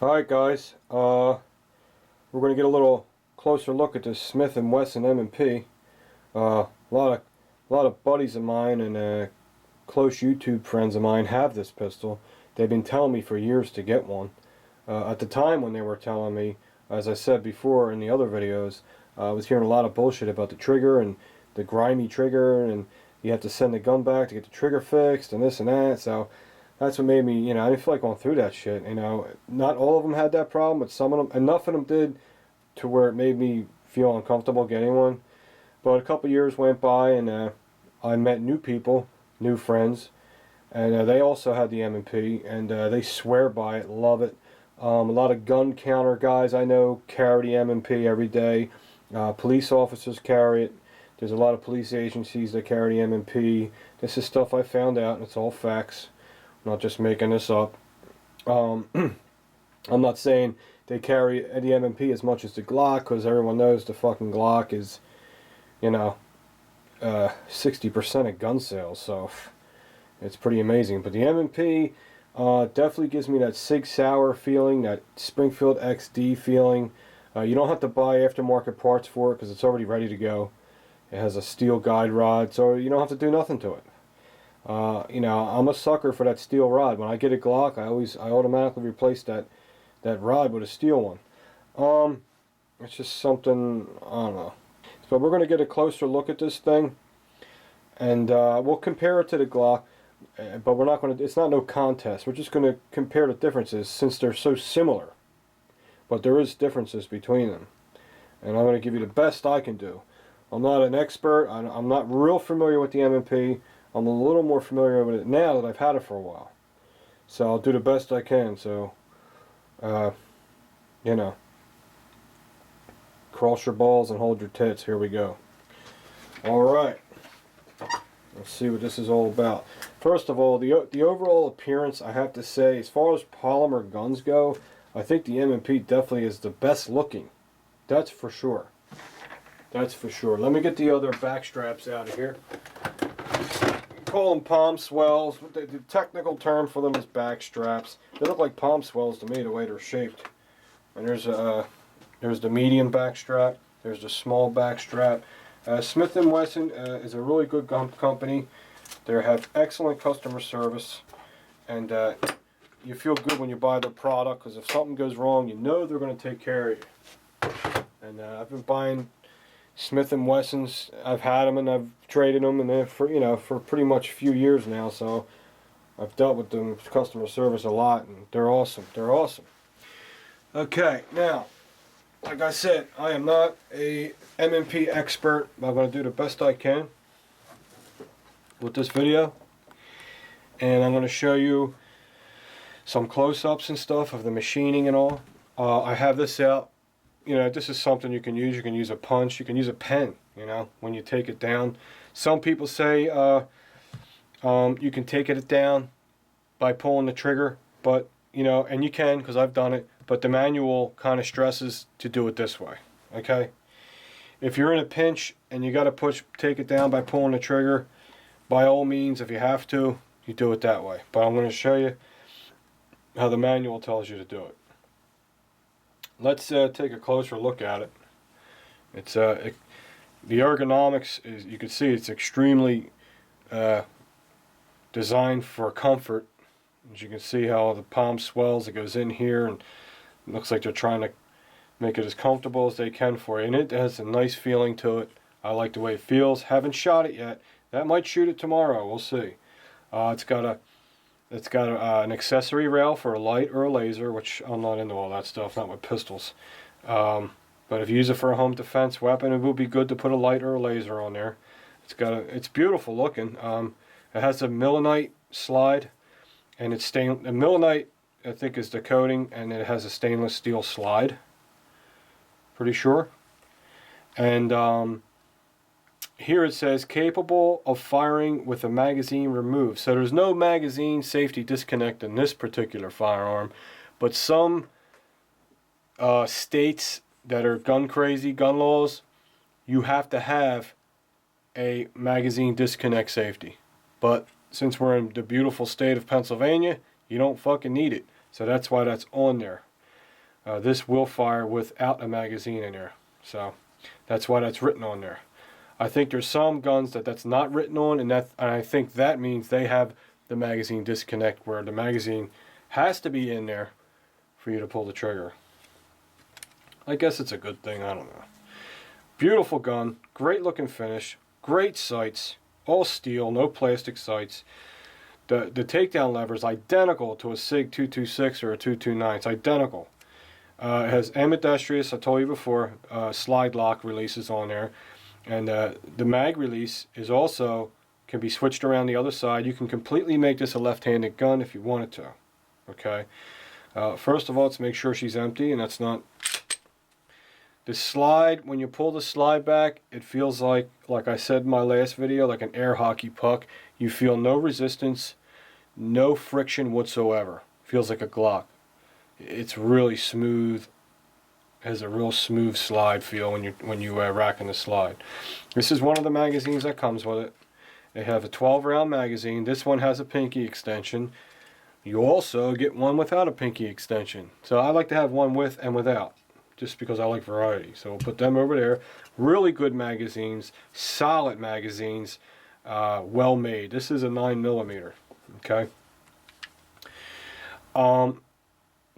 Alright guys, we're going to get a little closer look at this Smith & Wesson M&P. A lot of buddies of mine and close YouTube friends of mine have this pistol. They've been telling me for years to get one. At the time when they were telling me, as I said before in the other videos, I was hearing a lot of bullshit about the trigger and the grimy trigger, and you have to send the gun back to get the trigger fixed and this and that. So that's what made me, I didn't feel like going through that shit. Not all of them had that problem, but some of them, enough of them did to where it made me feel uncomfortable getting one. But a couple years went by, and I met new people, new friends, and they also had the M&P, and they swear by it, love it. A lot of gun counter guys I know carry the M&P every day. Police officers carry it. There's a lot of police agencies that carry the M&P. This is stuff I found out, and it's all facts. I'm not just making this up. I'm not saying they carry the M&P as much as the Glock, because everyone knows the fucking Glock is, 60% of gun sales, so it's pretty amazing. But the M&P definitely gives me that Sig Sauer feeling, that Springfield XD feeling. You don't have to buy aftermarket parts for it because it's already ready to go. It has a steel guide rod, so you don't have to do nothing to it. I'm a sucker for that steel rod. When I get a Glock, I automatically replace that rod with a steel one. It's just something, I don't know. So we're going to get a closer look at this thing, and we'll compare it to the Glock, but we're not going to, it's not no contest. We're just going to compare the differences since they're so similar. But there is differences between them, and I'm going to give you the best I can do. I'm not an expert. I'm not real familiar with the M&P. I'm a little more familiar with it now that I've had it for a while. So I'll do the best I can. So, cross your balls and hold your tits. Here we go. Alright. Let's see what this is all about. First of all, the overall appearance, I have to say, as far as polymer guns go, I think the M&P definitely is the best looking. That's for sure. That's for sure. Let me get the other back straps out of here. Call them palm swells. The technical term for them is back straps. They look like palm swells to me the way they're shaped. And there's the medium back strap. There's the small back strap. Smith & Wesson is a really good gun company. They have excellent customer service, and you feel good when you buy their product, because if something goes wrong, you know they're going to take care of you. And I've been buying Smith & Wessons. I've had them and I've traded them, and they're for pretty much a few years now. So I've dealt with them customer service a lot, and they're awesome. They're awesome. Okay, now, like I said, I am not a M&P expert. I'm going to do the best I can with this video, and I'm going to show you some close-ups and stuff of the machining and all. I have this out. This is something you can use. You can use a punch. You can use a pen, when you take it down. Some people say you can take it down by pulling the trigger, but, and you can, because I've done it, but the manual kind of stresses to do it this way, okay? If you're in a pinch and you got to take it down by pulling the trigger, by all means, if you have to, you do it that way. But I'm going to show you how the manual tells you to do it. Let's take a closer look at it. It's the ergonomics is, you can see, it's extremely designed for comfort. As you can see how the palm swells, it goes in here, and it looks like they're trying to make it as comfortable as they can for you. And it has a nice feeling to it. I like the way it feels. Haven't shot it yet. That might shoot it tomorrow. We'll see. It's got an accessory rail for a light or a laser, which I'm not into all that stuff, not with pistols. But if you use it for a home defense weapon, it would be good to put a light or a laser on there. It's beautiful looking. It has a millinite slide, and it's the millinite, I think, is the coating, and it has a stainless steel slide. Pretty sure. And here it says capable of firing with a magazine removed. So there's no magazine safety disconnect in this particular firearm, but some states that are gun crazy, gun laws, you have to have a magazine disconnect safety. But since we're in the beautiful state of Pennsylvania, you don't fucking need it. So that's why that's on there. This will fire without a magazine in there, so that's why that's written on there. I think there's some guns that's not written on, and I think that means they have the magazine disconnect, where the magazine has to be in there for you to pull the trigger. I guess it's a good thing, I don't know. Beautiful gun, great looking finish, great sights, all steel, no plastic sights. The takedown lever is identical to a SIG 226 or a 229. It's identical. It has ambidextrous, I told you before, slide lock releases on there. And the mag release is also, can be switched around the other side. You can completely make this a left-handed gun if you wanted to. Okay. First of all, let's make sure she's empty, and that's not. The slide, when you pull the slide back, it feels like I said in my last video, like an air hockey puck. You feel no resistance, no friction whatsoever. Feels like a Glock. It's really smooth. Has a real smooth slide feel when you racking the slide. This is one of the magazines that comes with it. They have a 12-round magazine. This one has a pinky extension. You also get one without a pinky extension. So I like to have one with and without, just because I like variety. So we'll put them over there. Really good magazines, solid magazines, well made. This is a 9mm. Okay.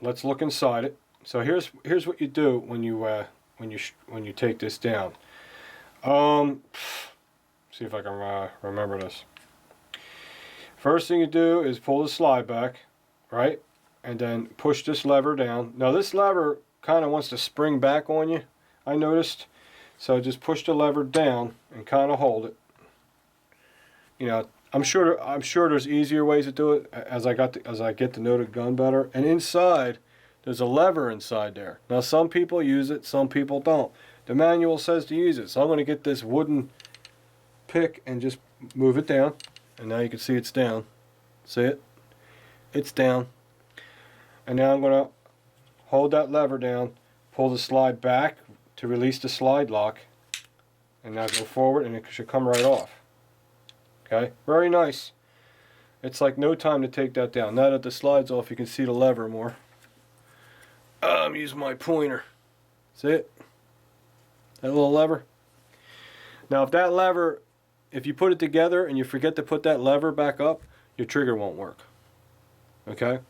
Let's look inside it. So here's what you do when you take this down. See if I can remember this. First thing you do is pull the slide back, right, and then push this lever down. Now this lever kind of wants to spring back on you, I noticed. So just push the lever down and kind of hold it. You know, I'm sure there's easier ways to do it as I get to know the gun better. And inside, there's a lever inside there. Now some people use it, some people don't. The manual says to use it, so I'm going to get this wooden pick and just move it down. And now you can see it's down. See it? It's down. And now I'm going to hold that lever down, pull the slide back to release the slide lock, and now go forward and it should come right off. Okay? Very nice. It's like no time to take that down. Now that the slide's off, you can see the lever more. I'm using my pointer. See it? That little lever? Now if that lever, if you put it together and you forget to put that lever back up, your trigger won't work. Okay?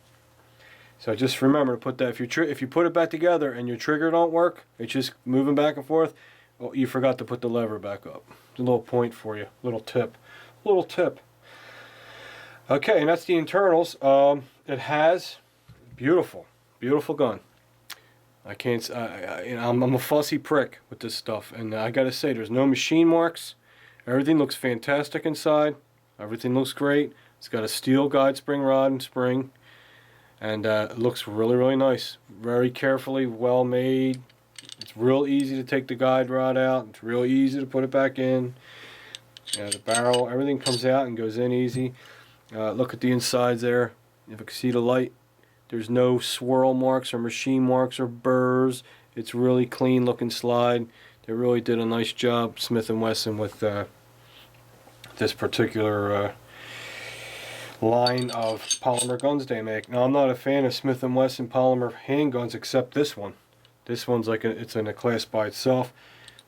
So just remember to put that, if you put it back together and your trigger don't work, it's just moving back and forth, well, you forgot to put the lever back up. It's a little point for you, little tip. Little tip. Okay, and that's the internals. It has, beautiful gun. I can't, I'm a fussy prick with this stuff, and I gotta say, there's no machine marks. Everything looks fantastic inside. Everything looks great. It's got a steel guide spring rod and spring, and it looks really, really nice. Very carefully, well made. It's real easy to take the guide rod out. It's real easy to put it back in. The barrel, everything comes out and goes in easy. Look at the insides there. If you can see the light, there's no swirl marks or machine marks or burrs. It's really clean looking slide. They really did a nice job, Smith & Wesson, with this particular line of polymer guns they make. Now I'm not a fan of Smith & Wesson polymer handguns except this one. This one's like it's in a class by itself.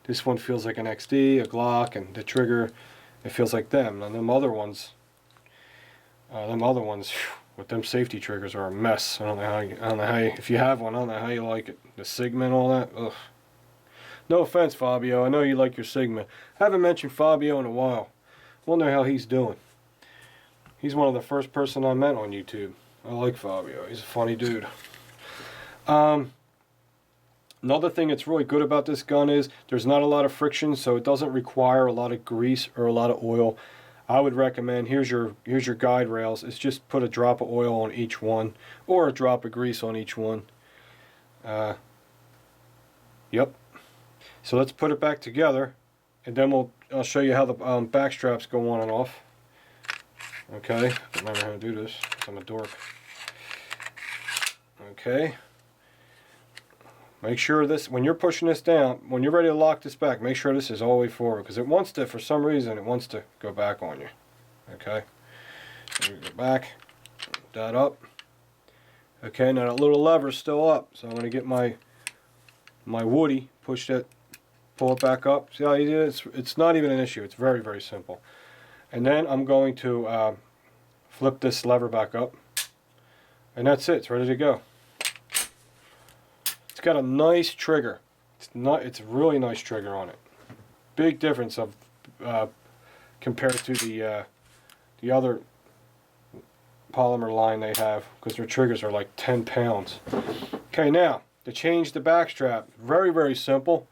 This one feels like an XD, a Glock, and the trigger, it feels like them. And them other ones with them safety triggers are a mess. I don't know how you, if you have one, I don't know how you like it. The Sigma and all that, ugh. No offense, Fabio. I know you like your Sigma. Haven't mentioned Fabio in a while. Wonder how he's doing. He's one of the first person I met on YouTube. I like Fabio. He's a funny dude. Another thing that's really good about this gun is there's not a lot of friction, so it doesn't require a lot of grease or a lot of oil. I would recommend, here's your guide rails. It's just put a drop of oil on each one, or a drop of grease on each one. Yep. So let's put it back together, and then I'll show you how the back straps go on and off. Okay, I remember how to do this, because I'm a dork. Okay. Make sure this, when you're pushing this down, when you're ready to lock this back, make sure this is all the way forward, because it wants to, for some reason, it wants to go back on you. Okay. So you go back, that up. Okay, now that little lever's still up, so I'm going to get my woody, push that, pull it back up. See how you do it? It's not even an issue. It's very, very simple. And then I'm going to flip this lever back up, and that's it. It's ready to go. It's got a nice trigger. It's a really nice trigger on it. Big difference of compared to the other polymer line they have, because their triggers are like 10 pounds. Okay, now to change the back strap, very, very simple.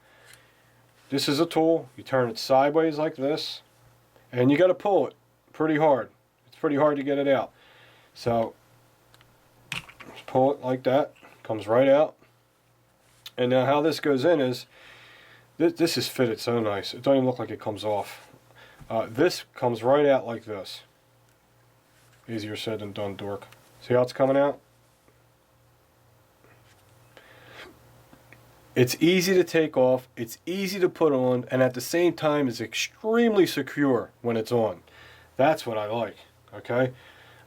This is a tool. You turn it sideways like this, and you got to pull it pretty hard. It's pretty hard to get it out. So just pull it like that. Comes right out. And now how this goes in is, this is fitted so nice. It doesn't even look like it comes off. This comes right out like this. Easier said than done, dork. See how it's coming out? It's easy to take off, it's easy to put on, and at the same time is extremely secure when it's on. That's what I like, okay?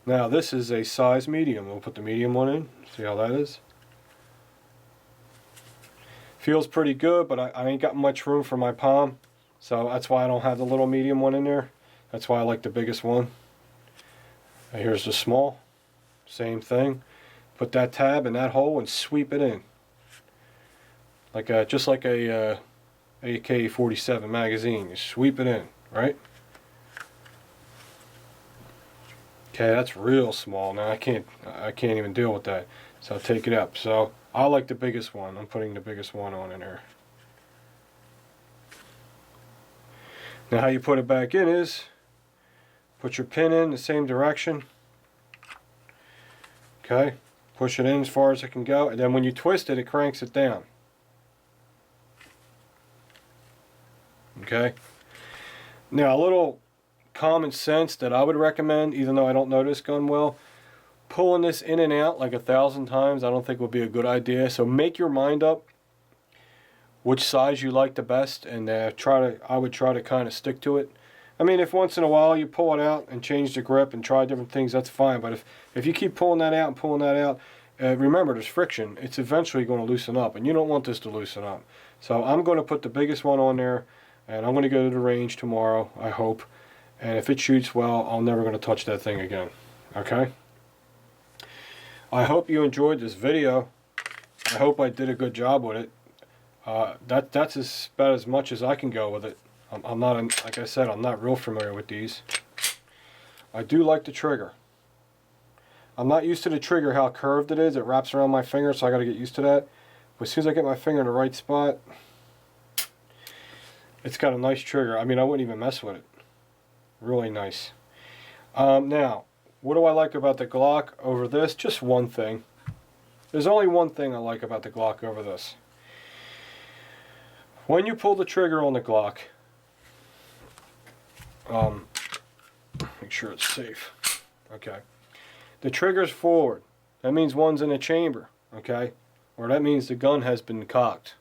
Now this is a size medium. We'll put the medium one in, see how that is. Feels pretty good, but I ain't got much room for my palm, so that's why I don't have the little medium one in there. That's why I like the biggest one. And here's the small, same thing. Put that tab in that hole and sweep it in, like just like a AK-47 magazine. You sweep it in, right? Okay, that's real small. Now I can't even deal with that, so I'll take it up. So I like the biggest one. I'm putting the biggest one on in there. Now how you put it back in is, put your pin in the same direction. Okay, push it in as far as it can go, and then when you twist it, it cranks it down. Okay. Now a little common sense that I would recommend, even though I don't know this gun well, pulling this in and out like 1,000 times I don't think would be a good idea. So make your mind up which size you like the best, and I would try to kind of stick to it. I mean, if once in a while you pull it out and change the grip and try different things, that's fine. But if you keep pulling that out and pulling that out, remember there's friction. It's eventually going to loosen up, and you don't want this to loosen up. So I'm going to put the biggest one on there, and I'm going to go to the range tomorrow, I hope. And if it shoots well, I'm never going to touch that thing again. Okay? I hope you enjoyed this video. I hope I did a good job with it. That's about as much as I can go with it. I'm not, like I said, I'm not real familiar with these. I do like the trigger. I'm not used to the trigger, how curved it is. It wraps around my finger, so I got to get used to that. But as soon as I get my finger in the right spot, it's got a nice trigger. I mean, I wouldn't even mess with it. Really nice. Now, what do I like about the Glock over this? Just one thing. There's only one thing I like about the Glock over this. When you pull the trigger on the Glock, make sure it's safe. Okay. The trigger's forward. That means one's in a chamber. Okay. Or that means the gun has been cocked.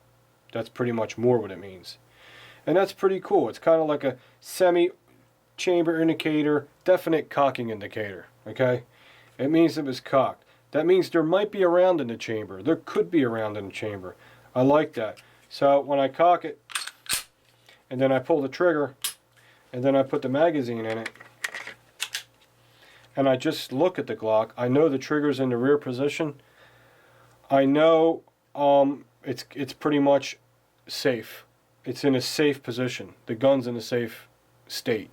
That's pretty much more what it means. And that's pretty cool. It's kind of like a semi-chamber indicator, definite cocking indicator. Okay. It means it was cocked. That means there might be a round in the chamber. There could be a round in the chamber. I like that. So when I cock it, and then I pull the trigger, and then I put the magazine in it, and I just look at the Glock, I know the trigger's in the rear position. I know it's pretty much safe. It's in a safe position. The gun's in a safe state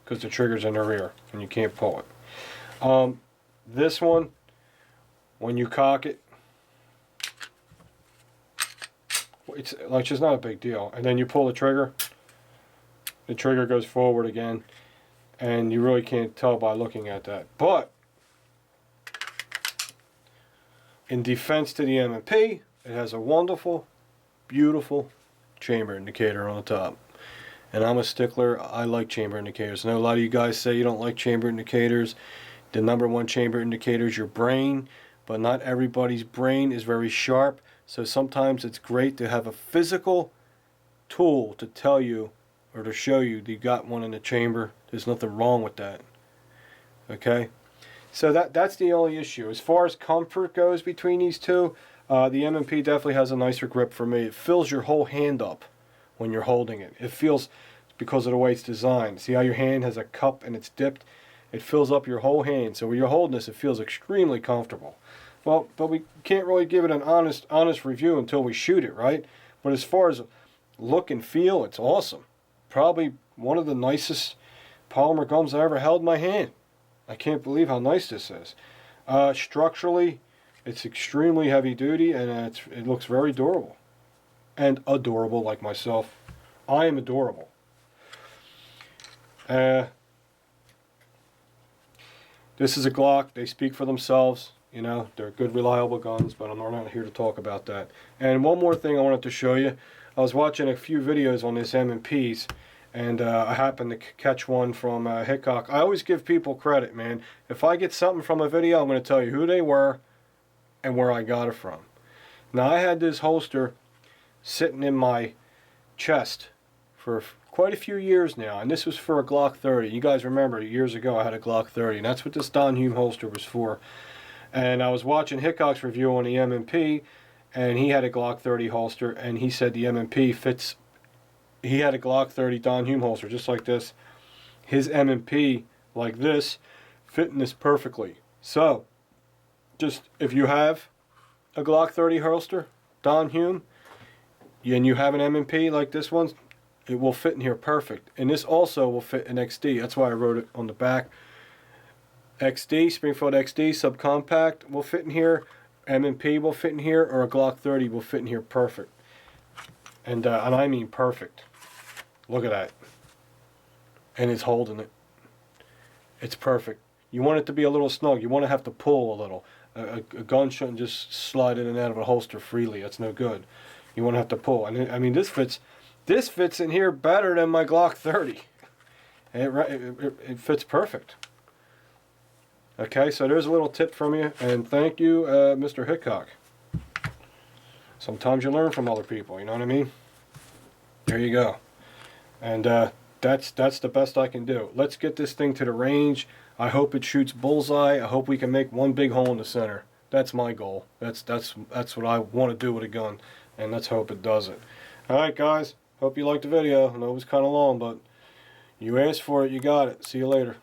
because the trigger's in the rear and you can't pull it. This one, when you cock it, it's like just not a big deal. And then you pull the trigger goes forward again, and you really can't tell by looking at that. But in defense to the M&P, it has a wonderful, beautiful chamber indicator on the top. And I'm a stickler. I like chamber indicators. I know a lot of you guys say you don't like chamber indicators. The #1 chamber indicator is your brain, but not everybody's brain is very sharp. So sometimes it's great to have a physical tool to tell you or to show you that you got one in the chamber. There's nothing wrong with that. Okay? So that's the only issue. As far as comfort goes between these two, the M&P definitely has a nicer grip for me. It fills your whole hand up when you're holding it. It feels, because of the way it's designed. See how your hand has a cup and it's dipped? It fills up your whole hand. So when you're holding this, it feels extremely comfortable. Well, but we can't really give it an honest review until we shoot it, right? But as far as look and feel, it's awesome. Probably one of the nicest polymer gums I ever held in my hand. I can't believe how nice this is. Structurally, it's extremely heavy duty, and it looks very durable. And adorable, like myself. I am adorable. This is a Glock. They speak for themselves. You know, they're good, reliable guns, but I'm not here to talk about that. And one more thing I wanted to show you. I was watching a few videos on this M&Ps, and I happened to catch one from Hickok. I always give people credit, man. If I get something from a video, I'm going to tell you who they were and where I got it from. Now, I had this holster sitting in my chest for quite a few years now, and this was for a Glock 30. You guys remember, years ago I had a Glock 30, and that's what this Don Hume holster was for. And I was watching Hickok's review on the M&P, and he had a Glock 30 holster, and he said the M&P fits. He had a Glock 30 Don Hume holster just like this. His M&P, like this, fitting this perfectly. So, just if you have a Glock 30 holster, Don Hume, and you have an M&P like this one, it will fit in here perfect. And this also will fit in XD. That's why I wrote it on the back. XD, Springfield XD, subcompact will fit in here. M&P will fit in here, or a Glock 30 will fit in here perfect. And I mean perfect. Look at that. And it's holding it. It's perfect. You want it to be a little snug. You want to have to pull a little. A gun shouldn't just slide in and out of a holster freely. That's no good. You want to have to pull. And I mean, this fits in here better than my Glock 30. It fits perfect. Okay, so there's a little tip from you, and thank you, Mr. Hickok. Sometimes you learn from other people, you know what I mean? There you go. And that's the best I can do. Let's get this thing to the range. I hope it shoots bullseye. I hope we can make one big hole in the center. That's my goal. That's what I want to do with a gun, and let's hope it does it. All right, guys. Hope you liked the video. I know it was kind of long, but you asked for it, you got it. See you later.